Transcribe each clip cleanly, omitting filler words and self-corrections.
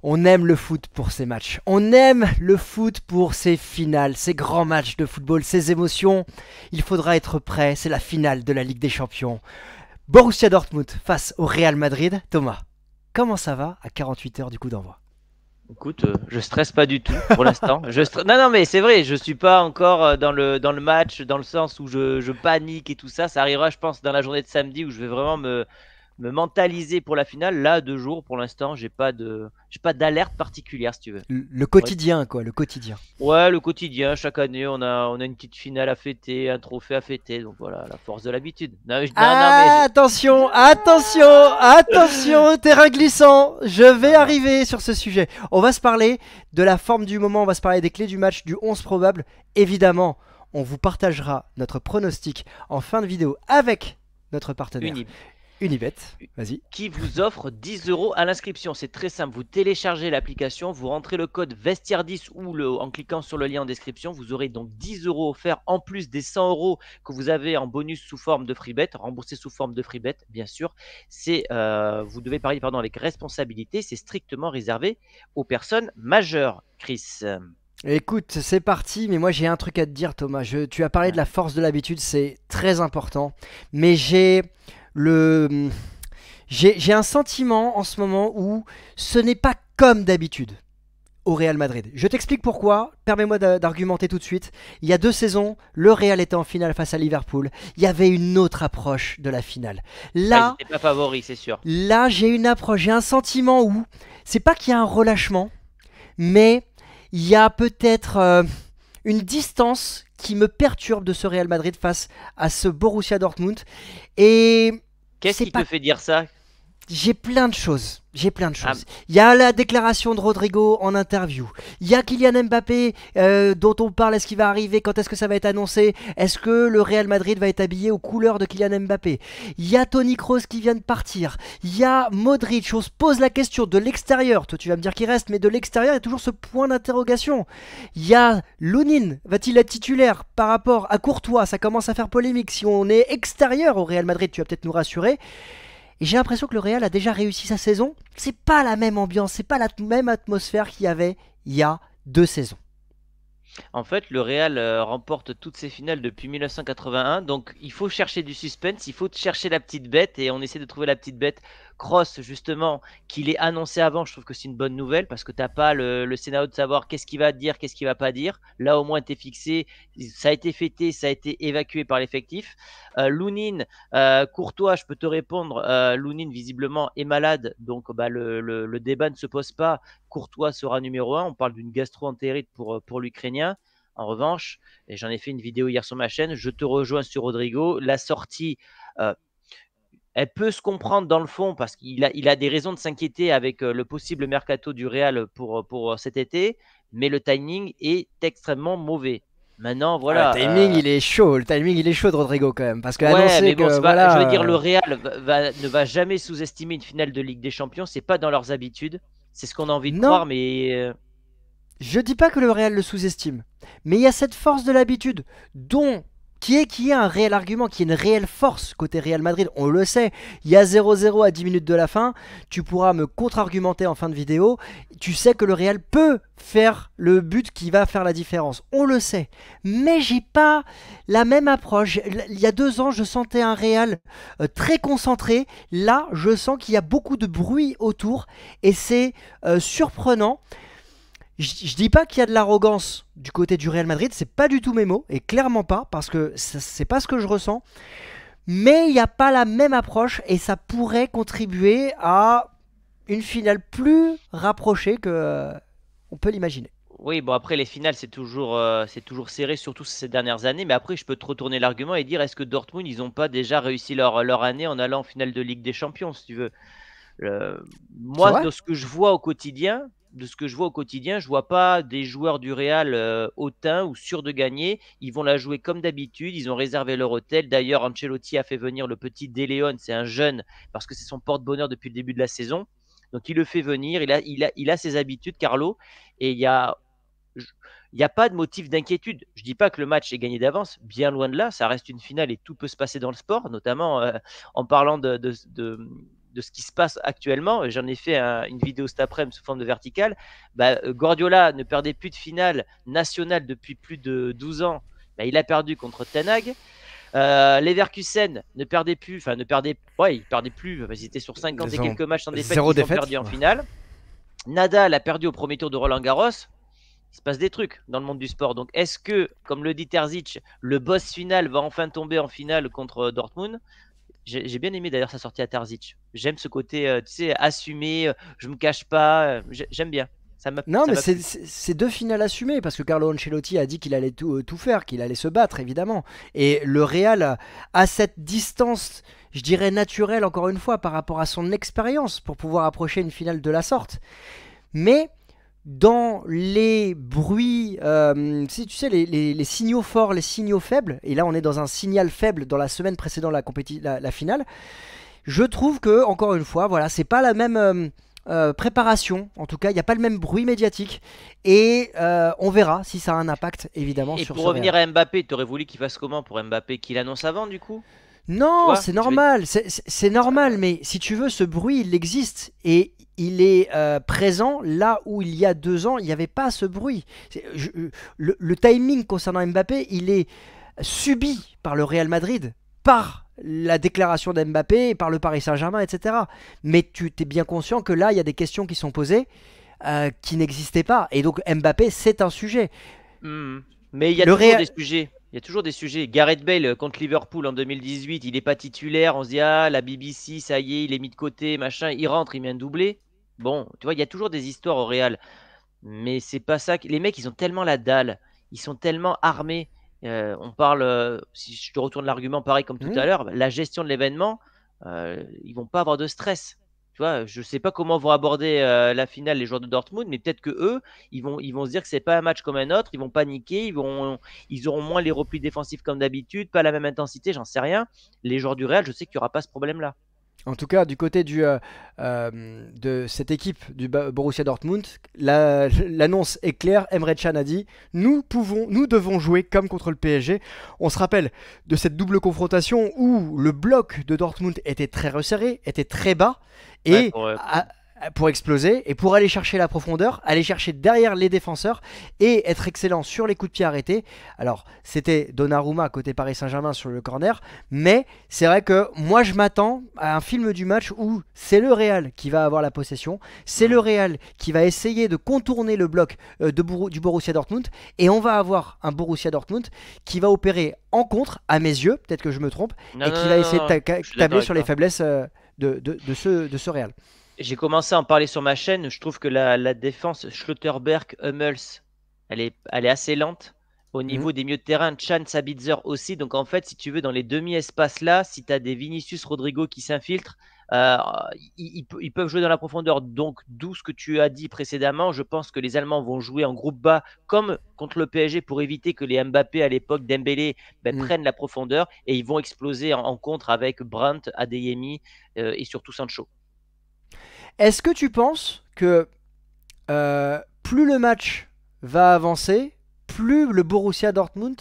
On aime le foot pour ces matchs. On aime le foot pour ces finales, ces grands matchs de football, ces émotions. Il faudra être prêt. C'est la finale de la Ligue des Champions. Borussia Dortmund face au Real Madrid. Thomas, comment ça va à 48 heures du coup d'envoi? Écoute, je stresse pas du tout pour l'instant. Non, non, mais c'est vrai, je suis pas encore dans le match, dans le sens où je panique et tout ça. Ça arrivera, je pense, dans la journée de samedi où je vais vraiment me mentaliser pour la finale. Là, 2 jours pour l'instant, j'ai pas d'alerte particulière, si tu veux. Le Ouais, quotidien, quoi, le quotidien. ouais, le quotidien, chaque année, on a une petite finale à fêter, un trophée à fêter. Donc voilà, la force de l'habitude. Non, non, non, mais Ah, attention, attention, attention, terrain glissant. Je vais non, non. arriver sur ce sujet. On va se parler de la forme du moment, on va se parler des clés du match, du 11 probable. Évidemment, on vous partagera notre pronostic en fin de vidéo avec notre partenaire Une, Unibet. Vas-y. qui vous offre 10 euros à l'inscription. C'est très simple. Vous téléchargez l'application, vous rentrez le code vestiaire10 ou en cliquant sur le lien en description. Vous aurez donc 10 euros offerts en plus des 100 euros que vous avez en bonus sous forme de freebet, remboursé sous forme de freebet, bien sûr. Vous devez parier avec responsabilité. C'est strictement réservé aux personnes majeures, Chris. Écoute, c'est parti, mais moi j'ai un truc à te dire Thomas. Tu as parlé de la Ouais. force de l'habitude, c'est très important. Mais le, j'ai un sentiment en ce moment où ce n'est pas comme d'habitude au Real Madrid. Je t'explique pourquoi. Permets-moi d'argumenter tout de suite. Il y a 2 saisons, le Real était en finale face à Liverpool. Il y avait une autre approche de la finale. Ouais, ils Là, n'étaient pas favoris, c'est sûr. j'ai une approche, j'ai un sentiment où c'est pas qu'il y a un relâchement, mais il y a peut-être une distance qui me perturbe de ce Real Madrid face à ce Borussia Dortmund. Et Qu'est-ce c'est qui te pas fait dire ça? j'ai plein de choses. J'ai plein de Ah, choses. Il y a la déclaration de Rodrigo en interview. Il y a Kylian Mbappé dont on parle. Est-ce qu'il va arriver? Quand est-ce que ça va être annoncé? Est-ce que le Real Madrid va être habillé aux couleurs de Kylian Mbappé? Il y a Toni Kroos qui vient de partir. Il y a Modric. On se pose la question de l'extérieur. Toi, tu vas me dire qu'il reste, mais de l'extérieur, il y a toujours ce point d'interrogation. Il y a Lunin. Va-t-il être titulaire par rapport à Courtois? Ça commence à faire polémique. Si on est extérieur au Real Madrid, tu vas peut-être nous rassurer. Et j'ai l'impression que le Real a déjà réussi sa saison. C'est pas la même ambiance, c'est pas la même atmosphère qu'il y avait il y a 2 saisons. En fait, le Real remporte toutes ses finales depuis 1981, donc il faut chercher du suspense, il faut chercher la petite bête, et on essaie de trouver la petite bête. Cross, justement, qu'il est annoncé avant, je trouve que c'est une bonne nouvelle, parce que t'as pas le scénario de savoir qu'est-ce qu'il va dire, qu'est-ce qu'il va pas dire. Là, au moins, t'es fixé, ça a été fêté, ça a été évacué par l'effectif. Lounine, Courtois, je peux te répondre, Lounine, visiblement, est malade, donc bah, le débat ne se pose pas. Courtois sera numéro 1. On parle d'une gastro-entérite pour l'Ukrainien. En revanche, et j'en ai fait une vidéo hier sur ma chaîne, je te rejoins sur Rodrigo. La sortie, euh, elle peut se comprendre dans le fond parce qu'il a des raisons de s'inquiéter avec le possible mercato du Real pour cet été, mais le timing est extrêmement mauvais. Maintenant, Ah, le voilà. timing il est chaud, le timing il est chaud de Rodrigo quand même. Parce Ouais, qu'annoncer mais bon, que c'est pas, je veux dire, voilà. le Real ne va jamais sous-estimer une finale de Ligue des Champions. C'est pas dans leurs habitudes. C'est ce qu'on a envie de Non, croire, mais je dis pas que le Real le sous-estime. Mais il y a cette force de l'habitude dont qui est un réel argument, qui est une réelle force côté Real Madrid, on le sait. Il y a 0-0 à 10 minutes de la fin, tu pourras me contre-argumenter en fin de vidéo. Tu sais que le Real peut faire le but qui va faire la différence, on le sait. Mais j'ai pas la même approche. Il y a 2 ans, je sentais un Real très concentré. Là, je sens qu'il y a beaucoup de bruit autour et c'est surprenant. Je dis pas qu'il y a de l'arrogance du côté du Real Madrid, c'est pas du tout mes mots, et clairement pas, parce que c'est pas ce que je ressens. Mais il n'y a pas la même approche, et ça pourrait contribuer à une finale plus rapprochée que on peut l'imaginer. oui, bon après les finales c'est toujours serré, surtout ces dernières années. Mais après je peux te retourner l'argument et dire est-ce que Dortmund ils n'ont pas déjà réussi leur année en allant en finale de Ligue des Champions, si tu veux. C'est Moi vrai? de ce que je vois au quotidien, je vois pas des joueurs du Real hautains ou sûrs de gagner. Ils vont la jouer comme d'habitude. Ils ont réservé leur hôtel. D'ailleurs, Ancelotti a fait venir le petit De Leon, c'est un jeune parce que c'est son porte-bonheur depuis le début de la saison. Donc il le fait venir. Il a ses habitudes, Carlo, et il n'y a pas de motif d'inquiétude. Je ne dis pas que le match est gagné d'avance, bien loin de là. Ça reste une finale et tout peut se passer dans le sport, notamment en parlant de ce qui se passe actuellement. J'en ai fait une vidéo cet après-midi sous forme de verticale. Guardiola ne perdait plus de finale nationale depuis plus de 12 ans. Il a perdu contre Ten Hag. Leverkusen ne perdait plus, enfin il perdait plus, ils étaient sur 50 et quelques matchs sans défaite, ils ont perdu en finale. Nadal a perdu au premier tour de Roland-Garros. Il se passe des trucs dans le monde du sport. Donc est-ce que, comme le dit Terzic, le boss final va enfin tomber en finale contre Dortmund? J'ai bien aimé d'ailleurs sa sortie à Terzic. J'aime ce côté, tu sais, assumé, je me cache pas, j'aime bien. Non, mais c'est deux finales assumées parce que Carlo Ancelotti a dit qu'il allait tout faire, qu'il allait se battre évidemment. Et le Real a cette distance, je dirais naturelle encore une fois, par rapport à son expérience pour pouvoir approcher une finale de la sorte. Mais dans les bruits, tu sais, les signaux forts, les signaux faibles, et là on est dans un signal faible dans la semaine précédant la finale, je trouve que, encore une fois, voilà, c'est pas la même préparation, en tout cas, il n'y a pas le même bruit médiatique, et on verra si ça a un impact évidemment Et sur pour ce revenir Real. à Mbappé, tu aurais voulu qu'il fasse comment pour Mbappé? Qu'il annonce avant du coup? Non, c'est normal, c'est normal, mais si tu veux, ce bruit, il existe et il est présent là où il y a 2 ans, il n'y avait pas ce bruit. Le timing concernant Mbappé, il est subi par le Real Madrid, par la déclaration d'Mbappé, par le Paris Saint-Germain, etc. Mais tu t'es bien conscient que là, il y a des questions qui sont posées qui n'existaient pas. Et donc Mbappé, c'est un sujet. Mais il y a toujours des sujets. Il y a toujours des sujets. Gareth Bale contre Liverpool en 2018, il n'est pas titulaire. On se dit, ah, la BBC, ça y est, il est mis de côté, machin. Il rentre, il vient de doubler. Bon, tu vois, il y a toujours des histoires au Real. Mais c'est pas ça. Les mecs, ils ont tellement la dalle. Ils sont tellement armés. On parle, si je te retourne l'argument pareil comme tout à l'heure, la gestion de l'événement, ils vont pas avoir de stress. Tu vois, je sais pas comment vont aborder la finale les joueurs de Dortmund, mais peut-être que eux, ils vont se dire que c'est pas un match comme un autre, ils vont paniquer, ils auront moins les replis défensifs comme d'habitude, pas la même intensité, j'en sais rien. Les joueurs du Real, je sais qu'il y aura pas ce problème-là. En tout cas, du côté de cette équipe du Borussia Dortmund, l'annonce est claire. Emre Can a dit nous devons jouer comme contre le PSG. On se rappelle de cette double confrontation où le bloc de Dortmund était très resserré, était très bas et pour exploser et pour aller chercher la profondeur, aller chercher derrière les défenseurs et être excellent sur les coups de pied arrêtés. Alors, c'était Donnarumma côté Paris Saint-Germain sur le corner, mais c'est vrai que moi je m'attends à un film du match où c'est le Real qui va avoir la possession, c'est le Real qui va essayer de contourner le bloc du Borussia Dortmund et on va avoir un Borussia Dortmund qui va opérer en contre, à mes yeux, peut-être que je me trompe, qui va essayer de tabler sur les faiblesses de ce Real. J'ai commencé à en parler sur ma chaîne. Je trouve que la défense Schlotterberg-Hummels, elle est assez lente. Au niveau des milieux de terrain, Chan, Sabitzer aussi. Donc en fait, si tu veux, dans les demi-espaces là, si tu as des Vinicius, Rodrigo qui s'infiltrent, ils peuvent jouer dans la profondeur. Donc d'où ce que tu as dit précédemment, je pense que les Allemands vont jouer en groupe bas comme contre le PSG pour éviter que les Mbappé à l'époque, Dembélé, prennent la profondeur et ils vont exploser en contre avec Brandt, Adeyemi et surtout Sancho. Est-ce que tu penses que plus le match va avancer, plus le Borussia Dortmund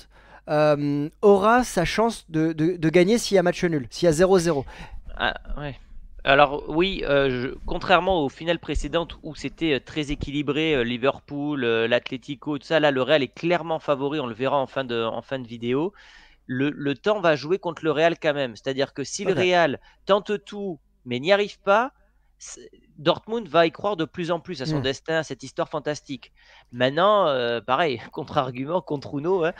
aura sa chance de gagner s'il y a match nul, s'il y a 0-0? Ouais. Alors oui, contrairement aux finales précédentes où c'était très équilibré, Liverpool, l'Atlético, tout ça, là le Real est clairement favori, on le verra en fin de vidéo. Le temps va jouer contre le Real quand même, c'est-à-dire que si le Real tente tout mais n'y arrive pas, Dortmund va y croire de plus en plus à son destin, à cette histoire fantastique. Maintenant, pareil, contre-argument, contre Uno, hein,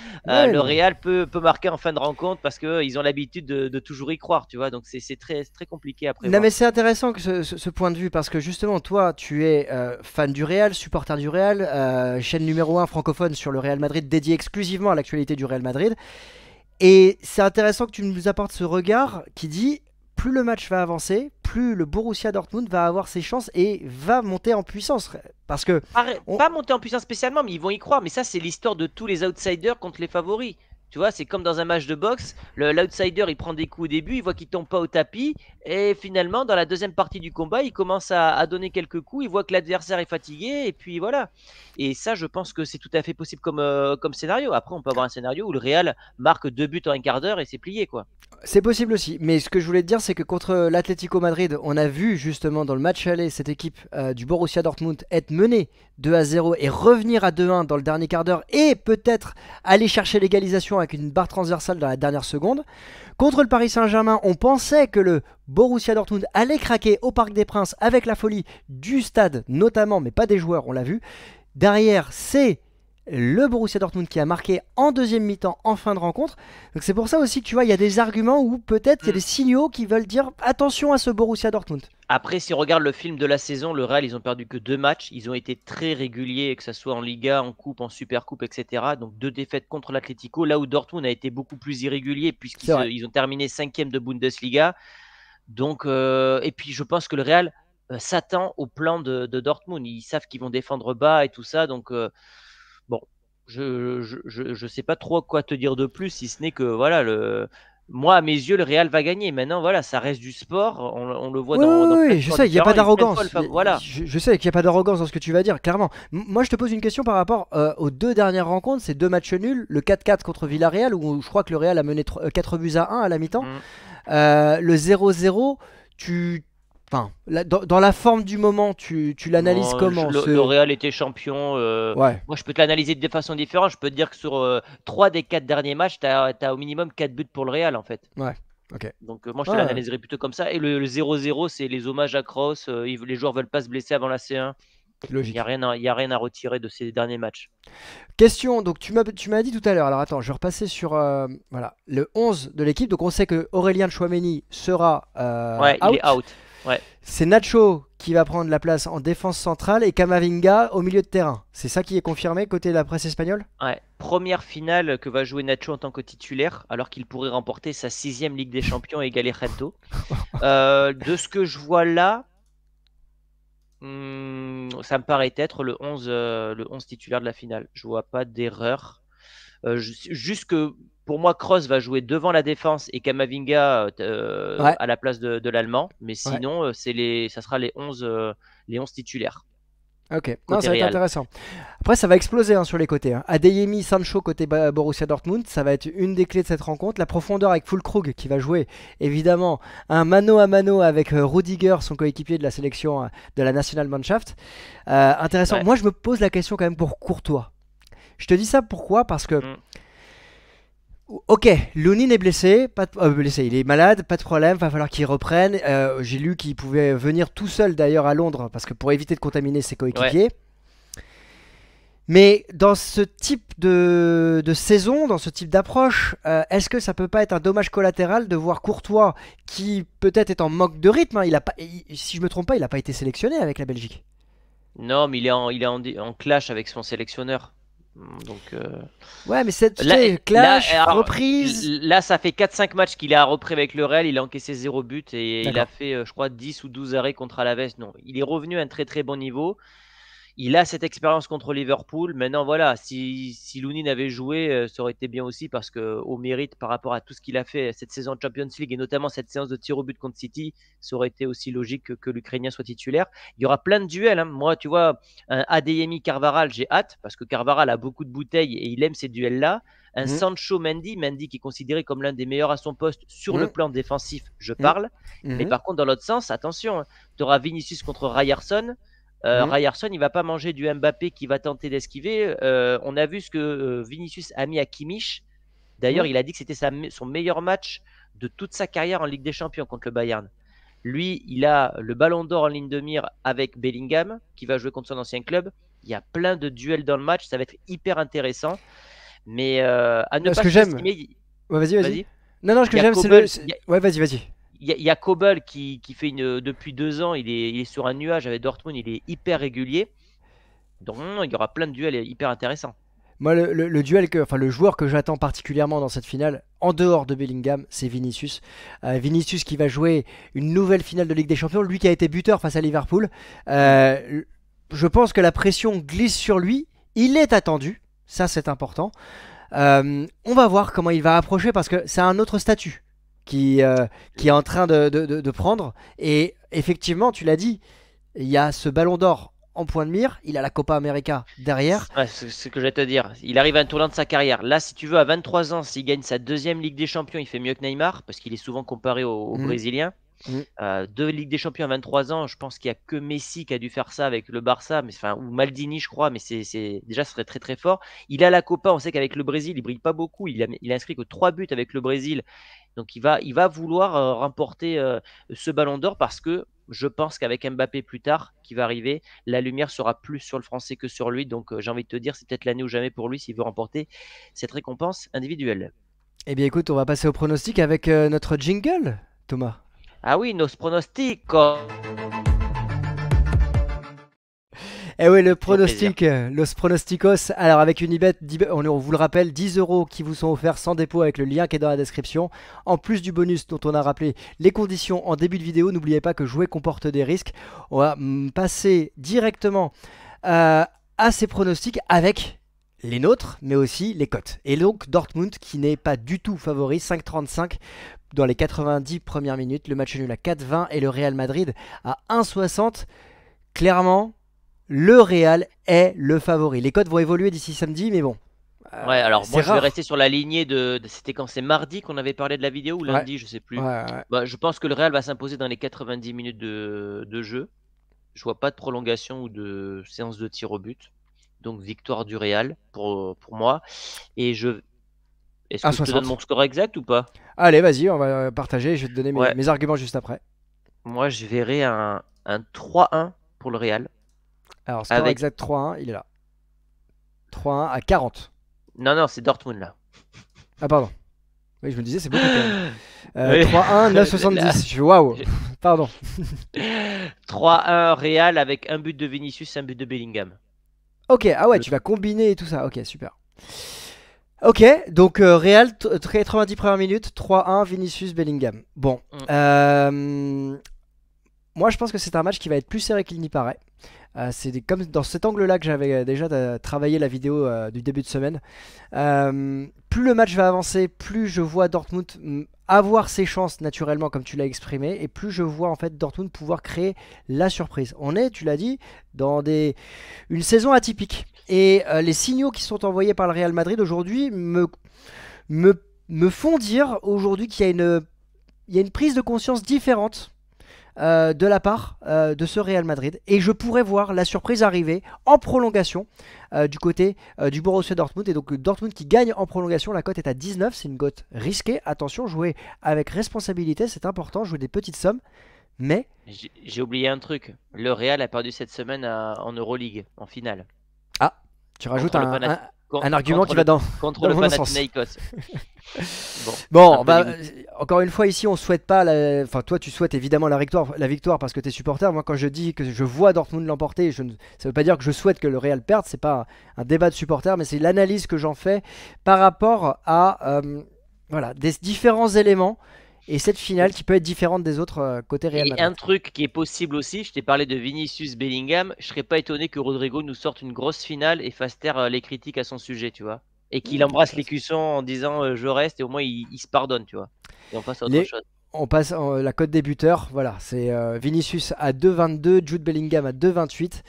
le Real peut marquer en fin de rencontre parce qu'ils ont l'habitude de toujours y croire, tu vois. Donc c'est très, très compliqué après. Non mais c'est intéressant que ce point de vue parce que justement toi tu es fan du Real, supporter du Real, chaîne numéro 1 francophone sur le Real Madrid dédiée exclusivement à l'actualité du Real Madrid. Et c'est intéressant que tu nous apportes ce regard qui dit plus le match va avancer, plus le Borussia Dortmund va avoir ses chances et va monter en puissance. Parce que pas monter en puissance spécialement, mais ils vont y croire. Mais ça, c'est l'histoire de tous les outsiders contre les favoris. Tu vois, c'est comme dans un match de boxe. L'outsider, il prend des coups au début, il voit qu'il tombe pas au tapis. Et finalement, dans la deuxième partie du combat, il commence à donner quelques coups. Il voit que l'adversaire est fatigué. Et puis voilà. Et ça, je pense que c'est tout à fait possible comme scénario. Après, on peut avoir un scénario où le Real marque 2 buts en un quart d'heure et c'est plié, quoi. C'est possible aussi, mais ce que je voulais te dire, c'est que contre l'Atlético Madrid, on a vu justement dans le match aller cette équipe du Borussia Dortmund être menée 2-0 et revenir à 2-1 dans le dernier quart d'heure et peut-être aller chercher l'égalisation avec une barre transversale dans la dernière seconde. Contre le Paris Saint-Germain, on pensait que le Borussia Dortmund allait craquer au Parc des Princes avec la folie du stade notamment, mais pas des joueurs, on l'a vu. Derrière, c'est le Borussia Dortmund qui a marqué en deuxième mi-temps en fin de rencontre. Donc c'est pour ça aussi que tu vois, il y a des arguments où peut-être il y a des signaux qui veulent dire attention à ce Borussia Dortmund. Après, si on regarde le film de la saison, le Real, ils ont perdu que 2 matchs. Ils ont été très réguliers, que ce soit en Liga, en Coupe, en Supercoupe, etc. Donc 2 défaites contre l'Atlético, là où Dortmund a été beaucoup plus irrégulier puisqu'ils ont terminé 5e de Bundesliga. Donc, et puis je pense que le Real s'attend au plan de Dortmund. Ils savent qu'ils vont défendre bas et tout ça. Donc, bon, je sais pas trop quoi te dire de plus, si ce n'est que voilà, moi à mes yeux le Real va gagner. Maintenant voilà, ça reste du sport, on le voit Oui, dans plein de je sports sais, il n'y a pas différents et plein de d'arrogance. fois, voilà. Je sais qu'il n'y a pas d'arrogance dans ce que tu vas dire, clairement. Moi, je te pose une question par rapport aux deux dernières rencontres, ces deux matchs nuls, le 4-4 contre Villarreal, où je crois que le Real a mené 4 buts à 1 à la mi-temps. Le 0-0, enfin, dans la forme du moment, tu l'analyses comment Le Real était champion. Ouais. Moi, je peux te l'analyser de façon différente. Je peux te dire que sur 3 des 4 derniers matchs, tu as au minimum 4 buts pour le Real, en fait. Ouais, ok. Donc, moi, je te l'analyserai plutôt comme ça. Et le 0-0, c'est les hommages à Kroos. Les joueurs veulent pas se blesser avant la C1. Logique. Il n'y a rien à retirer de ces derniers matchs. Question, donc tu m'as dit tout à l'heure, alors attends, je vais repasser sur voilà, le 11 de l'équipe. Donc on sait que Aurélien Tchouaméni sera Ouais, out. il est out. Ouais. C'est Nacho qui va prendre la place en défense centrale et Camavinga au milieu de terrain. C'est ça qui est confirmé côté de la presse espagnole? Ouais. Première finale que va jouer Nacho en tant que titulaire, alors qu'il pourrait remporter sa 6e Ligue des Champions et égaler Gento. De ce que je vois là, ça me paraît être le 11 titulaire de la finale. Je vois pas d'erreur. Juste que pour moi, Kroos va jouer devant la défense et Camavinga Ouais. à la place de l'Allemand. Mais Ouais. sinon, ça sera les 11 titulaires. Ok, non, Côté ça va être Real. intéressant. Après, ça va exploser sur les côtés. Adeyemi, Sancho côté Borussia Dortmund, ça va être une des clés de cette rencontre. La profondeur avec Füllkrug qui va jouer évidemment un mano à mano avec Rudiger, son coéquipier de la sélection de la Nationalmannschaft. Intéressant. Ouais. Moi, je me pose la question quand même pour Courtois. Je te dis ça pourquoi? Parce que ok, Lunin est blessé, blessé, il est malade, pas de problème, va falloir qu'il reprenne. J'ai lu qu'il pouvait venir tout seul d'ailleurs à Londres parce que pour éviter de contaminer ses coéquipiers. Ouais. Mais dans ce type de saison, dans ce type d'approche, est-ce que ça peut pas être un dommage collatéral de voir Courtois qui peut-être est en manque de rythme, hein, si je me trompe pas, il n'a pas été sélectionné avec la Belgique. Non, mais il est en clash avec son sélectionneur. Donc, Ouais, mais cette là, clash, alors, reprise. là, ça fait 4-5 matchs qu'il a repris avec le Real. Il a encaissé 0 but et il a D'accord. fait, je crois, 10 ou 12 arrêts contre Alaves. Non, il est revenu à un très très bon niveau. Il a cette expérience contre Liverpool. Maintenant, voilà, si Lunin avait joué, ça aurait été bien aussi parce qu'au mérite par rapport à tout ce qu'il a fait cette saison de Champions League et notamment cette séance de tir au but contre City, ça aurait été aussi logique que l'Ukrainien soit titulaire. Il y aura plein de duels, hein. Moi, tu vois, un Adeyemi Carvajal, j'ai hâte parce que Carvajal a beaucoup de bouteilles et il aime ces duels-là. Un Sancho Mendy qui est considéré comme l'un des meilleurs à son poste sur le plan défensif, je parle. Mais par contre, dans l'autre sens, attention, tu auras Vinicius contre Ryerson. Ryerson, il va pas manger du Mbappé qui va tenter d'esquiver. On a vu ce que Vinicius a mis à Kimmich. D'ailleurs, il a dit que c'était son meilleur match de toute sa carrière en Ligue des Champions contre le Bayern. Lui, il a le ballon d'or en ligne de mire avec Bellingham, qui va jouer contre son ancien club. Il y a plein de duels dans le match, ça va être hyper intéressant. Mais à ne Ce pas que j'aime. sous-estimer. Ouais, vas-y. Vas-y. Non, ce que Il y a j'aime, c'est Kobel, Ouais, vas-y. il y a Kobel qui fait depuis 2 ans, il est sur un nuage avec Dortmund, il est hyper régulier. Donc il y aura plein de duels hyper intéressants. Moi, le joueur que j'attends particulièrement dans cette finale, en dehors de Bellingham, c'est Vinicius. Vinicius qui va jouer une nouvelle finale de Ligue des Champions, lui qui a été buteur face à Liverpool. Je pense que la pression glisse sur lui. Il est attendu, ça c'est important. On va voir comment il va approcher parce que c'est un autre statut qui est en train de prendre. Et effectivement, tu l'as dit, il y a ce ballon d'or en point de mire. Il a la Copa América derrière. Ouais, c'est ce que je vais te dire. Il arrive à un tournant de sa carrière. Là, si tu veux, à 23 ans, s'il gagne sa deuxième Ligue des Champions, il fait mieux que Neymar, parce qu'il est souvent comparé aux Mhm, Brésiliens. mhm. Deux Ligues des Champions à 23 ans, je pense qu'il n'y a que Messi qui a dû faire ça avec le Barça, mais, enfin, ou Maldini, je crois, mais déjà, ce serait très très fort. Il a la Copa, on sait qu'avec le Brésil, il brille pas beaucoup. Il a inscrit que 3 buts avec le Brésil. Donc il va vouloir remporter ce ballon d'or parce que je pense qu'avec Mbappé plus tard, qui va arriver, la lumière sera plus sur le français que sur lui. Donc j'ai envie de te dire, c'est peut-être l'année ou jamais pour lui s'il veut remporter cette récompense individuelle. Eh bien écoute, on va passer au pronostic avec notre jingle, Thomas. Ah oui, nos pronostics. Eh oui, le Toujours plaisir. pronostic, Los Pronosticos. Alors, avec Unibet, on vous le rappelle, 10 euros qui vous sont offerts sans dépôt avec le lien qui est dans la description. En plus du bonus dont on a rappelé les conditions en début de vidéo, n'oubliez pas que jouer comporte des risques. On va passer directement à ces pronostics avec les nôtres, mais aussi les cotes. Et donc, Dortmund qui n'est pas du tout favori, 5,35 dans les 90 premières minutes. Le match nul à 4,20 et le Real Madrid à 1,60. Clairement, le Real est le favori. Les cotes vont évoluer d'ici samedi, mais bon, Ouais, alors c'est moi je vais rare. rester sur la lignée c'était quand c'est mardi qu'on avait parlé de la vidéo ou Ouais, lundi, je sais ouais, plus. ouais. Bah, je pense que le Real va s'imposer dans les 90 minutes de jeu. Je vois pas de prolongation ou de séance de tir au but. Donc victoire du Real pour moi. Et est-ce que je te donne 1,60. mon score exact ou pas? Allez, vas-y, on va partager. Je vais te donner mes, Ouais, mes arguments juste après. moi je verrai un 3-1 pour le Real. Alors, score Avec. exact 3-1, il est là. 3-1 à 40. Non, non, c'est Dortmund là. Ah, pardon. Oui, je me disais, c'est beaucoup quand même. Oui. 3-1, Là. 9,70. Je suis waouh. Pardon. 3-1 Real avec un but de Vinicius, un but de Bellingham. Ok, ah ouais, Le- tu vas combiner et tout ça. Ok, super. Ok, donc Real, 90 premières minutes, 3-1, Vinicius, Bellingham. Bon, Mm. moi je pense que c'est un match qui va être plus serré qu'il n'y paraît. Comme dans cet angle-là que j'avais déjà travaillé la vidéo du début de semaine. Plus le match va avancer, plus je vois Dortmund avoir ses chances naturellement, comme tu l'as exprimé, et plus je vois en fait Dortmund pouvoir créer la surprise. On est, tu l'as dit, dans une saison atypique. Et les signaux qui sont envoyés par le Real Madrid aujourd'hui me, me font dire aujourd'hui il y a une prise de conscience différente de la part de ce Real Madrid. Et je pourrais voir la surprise arriver en prolongation du côté du Borussia Dortmund. Et donc Dortmund qui gagne en prolongation, la cote est à 19. C'est une cote risquée. Attention, jouer avec responsabilité, c'est important. Jouer des petites sommes. Mais, J'ai oublié un truc. Le Real a perdu cette semaine en Euroleague, en finale, ah, tu rajoutes contre le Panat- un argument contre qui va le dans, contre dans le le bon sens. Panathinaikos. Bon, un Bon, peu bah, dégoûté. encore une fois, ici, on souhaite pas. Enfin, toi, tu souhaites évidemment la victoire parce que tu es supporter. Moi, quand je dis que je vois Dortmund l'emporter, ça veut pas dire que je souhaite que le Real perde. C'est pas un débat de supporters, mais c'est l'analyse que j'en fais par rapport à voilà, des différents éléments et cette finale qui peut être différente des autres côté Real Et Madrid. un truc qui est possible aussi, je t'ai parlé de Vinicius Bellingham, je serais pas étonné que Rodrigo nous sorte une grosse finale et fasse taire les critiques à son sujet, tu vois. Et qu'il embrasse les cuissons en disant je reste et au moins il se pardonne, tu vois. Et on passe à autre Les, chose. on passe la cote des buteurs. Voilà, c'est Vinicius à 2,22, Jude Bellingham à 2,28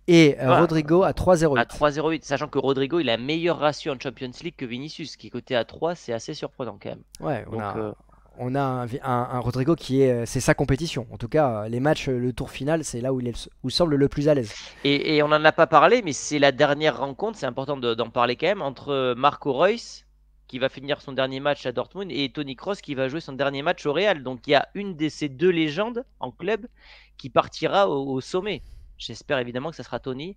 et Voilà, Rodrigo à à 3,08. 3,08, sachant que Rodrigo il a un meilleur ratio en Champions League que Vinicius, qui est coté à 3, c'est assez surprenant quand même. Ouais, on Donc a, on a un Rodrigo qui est, c'est sa compétition. En tout cas, les matchs, le tour final, c'est là où où il semble le plus à l'aise. et on n'en a pas parlé, mais c'est la dernière rencontre, c'est important d'en parler quand même, entre Marco Reus, qui va finir son dernier match à Dortmund, et Toni Kroos, qui va jouer son dernier match au Real. Donc il y a une de ces deux légendes en club qui partira au sommet. J'espère évidemment que ça sera Toni.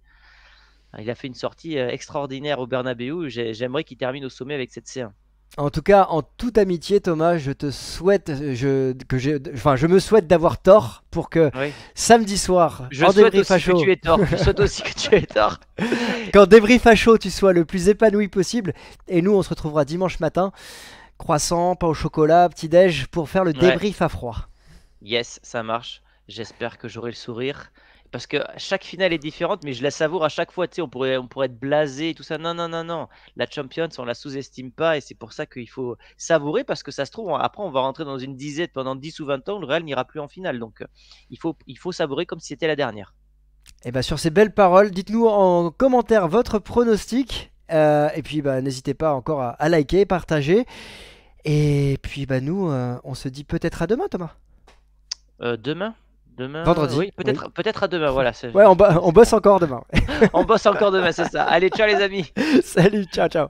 Il a fait une sortie extraordinaire au Bernabeu. J'aimerais qu'il termine au sommet avec cette C1. En tout cas, en toute amitié, Thomas, je te souhaite, enfin, je me souhaite d'avoir tort pour que Oui. samedi soir, Je en souhaite débrief à aussi que chaud, tu aies tort. Je souhaite aussi que tu aies tort. qu'en débrief à chaud, tu sois le plus épanoui possible. Et nous, on se retrouvera dimanche matin, croissant, pain au chocolat, petit déj, pour faire le Ouais. débrief à froid. Yes, ça marche. J'espère que j'aurai le sourire. Parce que chaque finale est différente, mais je la savoure à chaque fois. Tu sais, on pourrait être blasé et tout ça. Non, non, non, non. La Champions, on la sous-estime pas. Et c'est pour ça qu'il faut savourer. Parce que ça se trouve, après, on va rentrer dans une disette pendant 10 ou 20 ans. Le Real n'ira plus en finale. Donc, il faut savourer comme si c'était la dernière. Et bah sur ces belles paroles, dites-nous en commentaire votre pronostic. Et puis bah n'hésitez pas encore à liker, partager. Et puis bah nous, on se dit peut-être à demain, Thomas. Demain? Demain, Vendredi, oui, oui. peut-être à demain, voilà. Ouais, on bosse encore demain. On bosse encore demain, c'est ça. Allez, ciao les amis. Salut, ciao, ciao.